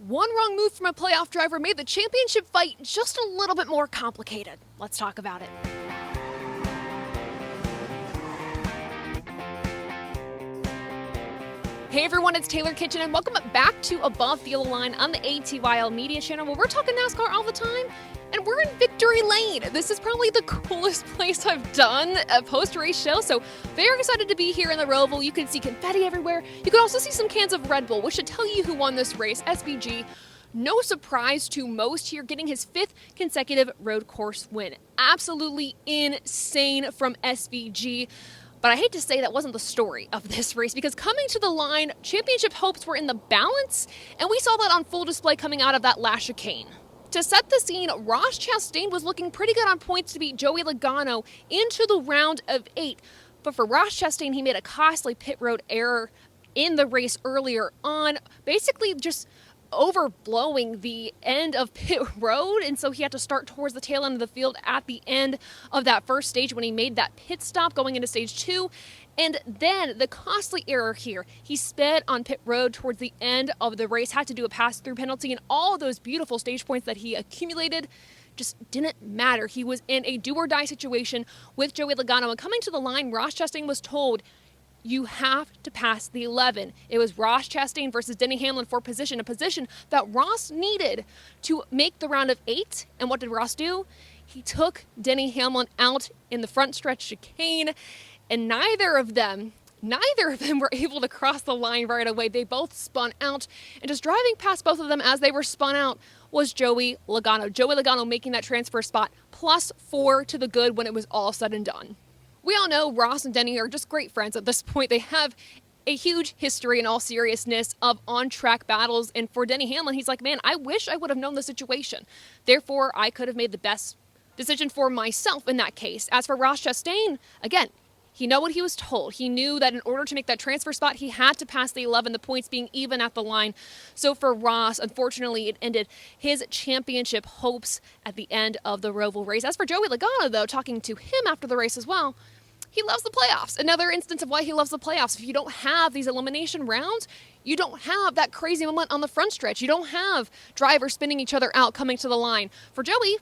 One wrong move from a playoff driver made the championship fight just a little bit more complicated. Let's talk about it. Hey everyone, it's Taylor Kitchen and welcome back to Above the Yellow Line on the ATYL Media Channel, where we're talking NASCAR all the time, and we're in Victory Lane. This is probably the coolest place I've done a post-race show, so very excited to be here in the Roval. You can see confetti everywhere. You can also see some cans of Red Bull, which should tell you who won this race, SVG. No surprise to most here, getting his 5th consecutive road course win. Absolutely insane from SVG. But I hate to say that wasn't the story of this race, because coming to the line, championship hopes were in the balance, and we saw that on full display coming out of that last chicane. To set the scene, Ross Chastain was looking pretty good on points to beat Joey Logano into the round of 8. But for Ross Chastain, he made a costly pit road error in the race earlier on, basically just overblowing the end of pit road, and so he had to start towards the tail end of the field at the end of that first stage when he made that pit stop going into stage 2. And then the costly error here, he sped on pit road towards the end of the race, had to do a pass-through penalty, and all of those beautiful stage points that he accumulated just didn't matter. He was in a do-or-die situation with Joey Logano, and coming to the line, Ross Chastain was told, you have to pass the 11. It was Ross Chastain versus Denny Hamlin for position, a position that Ross needed to make the round of 8. And what did Ross do? He took Denny Hamlin out in the front stretch chicane, and neither of them were able to cross the line right away. They both spun out, and just driving past both of them as they were spun out was Joey Logano. Joey Logano making that transfer spot, +4 to the good when it was all said and done. We all know Ross and Denny are just great friends at this point. They have a huge history, in all seriousness, of on-track battles. And for Denny Hamlin, he's like, man, I wish I would have known the situation. Therefore, I could have made the best decision for myself in that case. As for Ross Chastain, again, he knew what he was told. He knew that in order to make that transfer spot, he had to pass the 11, the points being even at the line. So for Ross, unfortunately, it ended his championship hopes at the end of the Roval race. As for Joey Logano, though, talking to him after the race as well, he loves the playoffs. Another instance of why he loves the playoffs. If you don't have these elimination rounds, you don't have that crazy moment on the front stretch. You don't have drivers spinning each other out coming to the line. For Joey,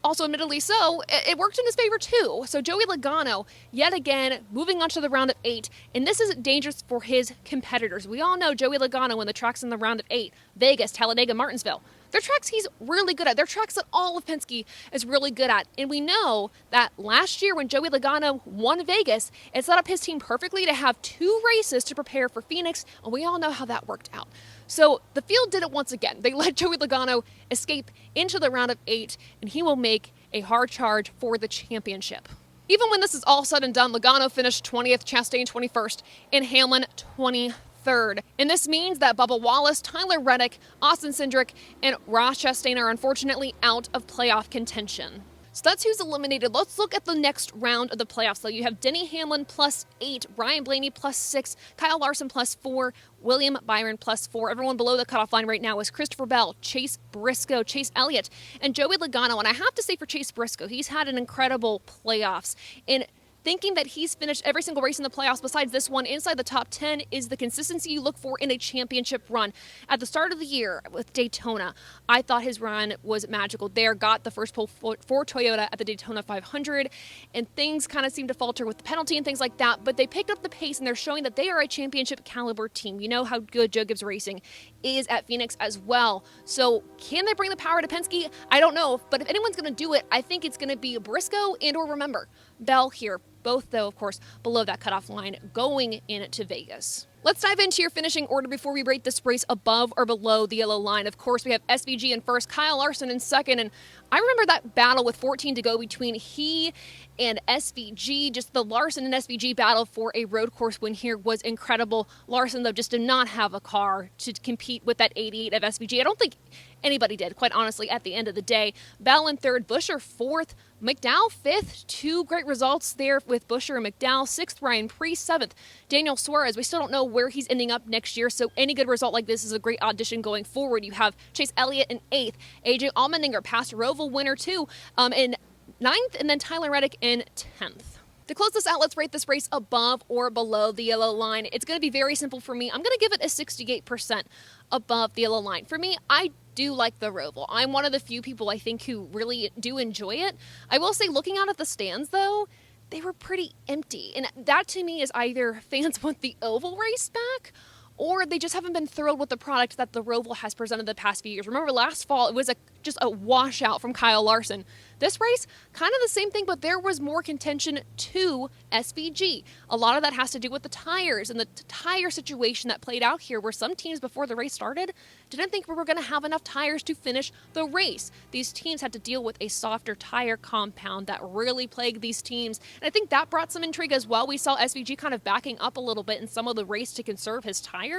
also admittedly so, it worked in his favor too. So Joey Logano, yet again, moving on to the round of 8. And this is dangerous for his competitors. We all know Joey Logano when the track's in the round of 8. Vegas, Talladega, Martinsville. They're tracks he's really good at. They're tracks that all of Penske is really good at. And we know that last year when Joey Logano won Vegas, it set up his team perfectly to have 2 races to prepare for Phoenix, and we all know how that worked out. So the field did it once again. They let Joey Logano escape into the round of 8, and he will make a hard charge for the championship. Even when this is all said and done, Logano finished 20th, Chastain 21st, and Hamlin 23rd. And this means that Bubba Wallace, Tyler Reddick, Austin Cindric, and Ross Chastain are unfortunately out of playoff contention. So that's who's eliminated. Let's look at the next round of the playoffs. So you have Denny Hamlin +8, Ryan Blaney +6, Kyle Larson +4, William Byron +4. Everyone below the cutoff line right now is Christopher Bell, Chase Briscoe, Chase Elliott, and Joey Logano. And I have to say for Chase Briscoe, he's had an incredible playoffs. In thinking that he's finished every single race in the playoffs besides this one inside the top 10 is the consistency you look for in a championship run. At the start of the year with Daytona, I thought his run was magical there. Got the first pole for Toyota at the Daytona 500, and things kind of seemed to falter with the penalty and things like that, but they picked up the pace and they're showing that they are a championship caliber team. You know how good Joe Gibbs Racing is at Phoenix as well. So can they bring the power to Penske? I don't know, but if anyone's going to do it, I think it's going to be Briscoe and or remember, Bell here. Both, though, of course, below that cutoff line going into Vegas. Let's dive into your finishing order before we rate this race above or below the yellow line. Of course, we have SVG in first, Kyle Larson in second, and I remember that battle with 14 to go between he and SVG. Just the Larson and SVG battle for a road course win here was incredible. Larson, though, just did not have a car to compete with that 88 of SVG. I don't think anybody did, quite honestly, at the end of the day. Bell in third, Buescher fourth, McDowell fifth. 2 great results there with Buescher and McDowell. 6th, Ryan Preece. 7th, Daniel Suarez. We still don't know where he's ending up next year, so any good result like this is a great audition going forward. You have Chase Elliott in 8th, AJ Allmendinger, past Roval winner too, in 9th, and then Tyler Reddick in 10th. To close this out, let's rate this race above or below the yellow line. It's going to be very simple for me. I'm going to give it a 68% above the yellow line. For me, I do like the Roval. I'm one of the few people I think who really do enjoy it. I will say, looking out at the stands though, they were pretty empty. And that to me is either fans want the oval race back, or they just haven't been thrilled with the product that the Roval has presented the past few years. Remember last fall, it was just a washout from Kyle Larson. This race, kind of the same thing, but there was more contention to SVG. A lot of that has to do with the tires and the tire situation that played out here, where some teams before the race started didn't think we were going to have enough tires to finish the race. These teams had to deal with a softer tire compound that really plagued these teams, and I think that brought some intrigue as well. We saw SVG kind of backing up a little bit in some of the race to conserve his tires.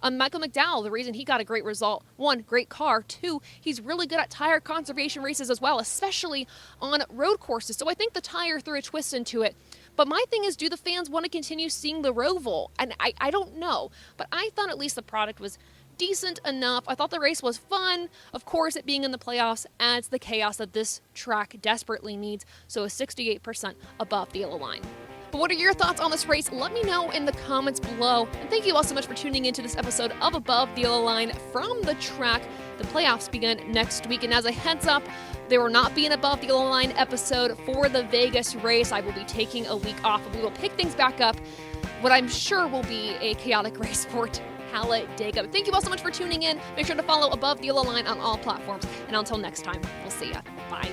Michael McDowell, the reason he got a great result, one, great car, two, he's really good at tire conservation races as well, especially on road courses. So I think the tire threw a twist into it. But my thing is, do the fans want to continue seeing the Roval? And I don't know. But I thought at least the product was decent enough. I thought the race was fun. Of course, it being in the playoffs adds the chaos that this track desperately needs. So a 68% above the yellow line. But what are your thoughts on this race? Let me know in the comments below. And thank you all so much for tuning into this episode of Above the Yellow Line from the track. The playoffs begin next week. And as a heads up, there will not be an Above the Yellow Line episode for the Vegas race. I will be taking a week off, and we will pick things back up. What I'm sure will be a chaotic race for Talladega. Thank you all so much for tuning in. Make sure to follow Above the Yellow Line on all platforms. And until next time, we'll see ya. Bye.